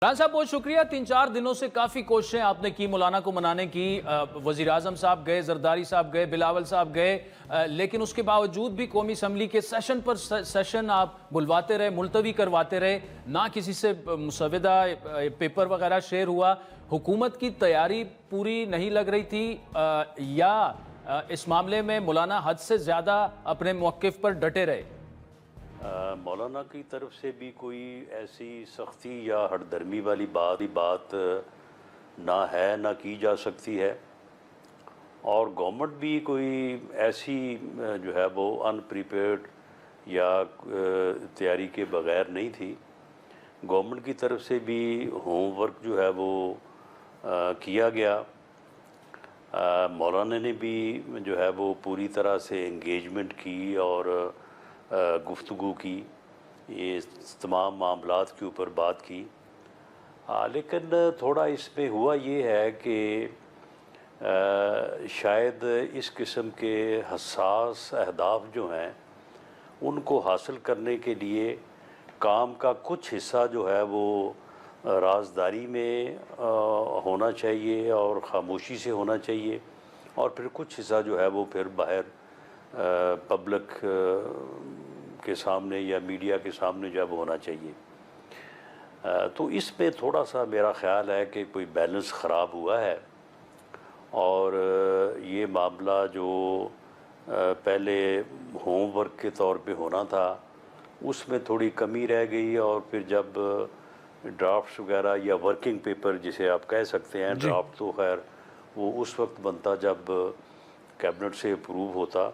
रान साहब बहुत शुक्रिया। 3-4 दिनों से काफ़ी कोशिशें आपने की मौलाना को मनाने की। वज़ीर आज़म साहब गए, जरदारी साहब गए, बिलावल साहब गए, लेकिन उसके बावजूद भी कौमी असम्बली के सेशन पर सेशन आप बुलवाते रहे, मुलतवी करवाते रहे, ना किसी से मुसवदा पेपर वगैरह शेयर हुआ। हुकूमत की तैयारी पूरी नहीं लग रही थी या इस मामले में मौलाना हद से ज़्यादा अपने मौक़िफ़ पर डटे रहे? मौलाना की तरफ से भी कोई ऐसी सख्ती या हठधर्मी वाली बात ना है, ना की जा सकती है। और गवर्नमेंट भी कोई ऐसी जो है वो अनप्रिपेयर्ड या तैयारी के बग़ैर नहीं थी। गवर्नमेंट की तरफ से भी होमवर्क जो है वो किया गया। मौलाना ने भी जो है वो पूरी तरह से इंगेजमेंट की और गुफ्तगू की, ये तमाम मामलात के ऊपर बात की। लेकिन थोड़ा इसमें हुआ ये है कि शायद इस किस्म के हसास अहदाफ जो हैं उनको हासिल करने के लिए काम का कुछ हिस्सा जो है वो राजदारी में होना चाहिए और ख़ामोशी से होना चाहिए, और फिर कुछ हिस्सा जो है वो फिर बाहर पब्लिक के सामने या मीडिया के सामने जब होना चाहिए। तो इसमें थोड़ा सा मेरा ख़्याल है कि कोई बैलेंस ख़राब हुआ है, और ये मामला जो पहले होमवर्क के तौर पे होना था उसमें थोड़ी कमी रह गई, और फिर जब ड्राफ्ट्स वगैरह या वर्किंग पेपर जिसे आप कह सकते हैं, ड्राफ्ट तो खैर वो उस वक्त बनता जब कैबिनेट से अप्रूव होता,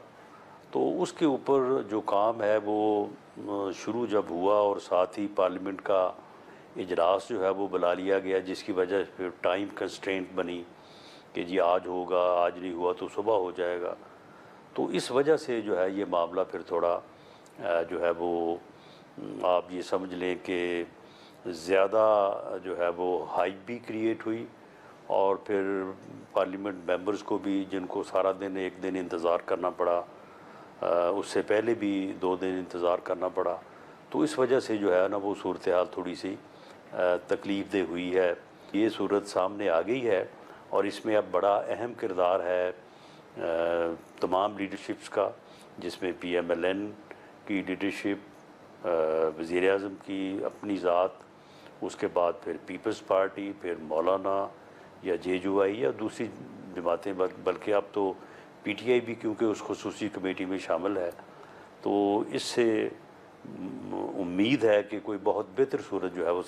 तो उसके ऊपर जो काम है वो शुरू जब हुआ और साथ ही पार्लियामेंट का इजलास जो है वो बुला लिया गया, जिसकी वजह से फिर टाइम कंस्ट्रेंट बनी कि जी आज होगा, आज नहीं हुआ तो सुबह हो जाएगा। तो इस वजह से जो है ये मामला फिर थोड़ा जो है वो आप ये समझ लें कि ज़्यादा जो है वो हाइप भी क्रिएट हुई, और फिर पार्लियामेंट मेंबर्स को भी, जिनको सारा दिन एक दिन इंतज़ार करना पड़ा, उससे पहले भी 2 दिन इंतज़ार करना पड़ा, तो इस वजह से जो है ना वो सूरत हाल थोड़ी सी तकलीफ़ दे हुई है। ये सूरत सामने आ गई है, और इसमें अब बड़ा अहम किरदार है तमाम लीडरशिप्स का, जिसमें PMLN की लीडरशिप, वज़ीर आज़म की अपनी ज़ात, उसके बाद फिर पीपल्स पार्टी, फिर मौलाना या JUI या दूसरी जमातें, बल्कि अब तो PTI भी क्योंकि उस खुसूसी कमेटी में शामिल है। तो इससे उम्मीद है कि कोई बहुत बेहतर सूरत जो है वो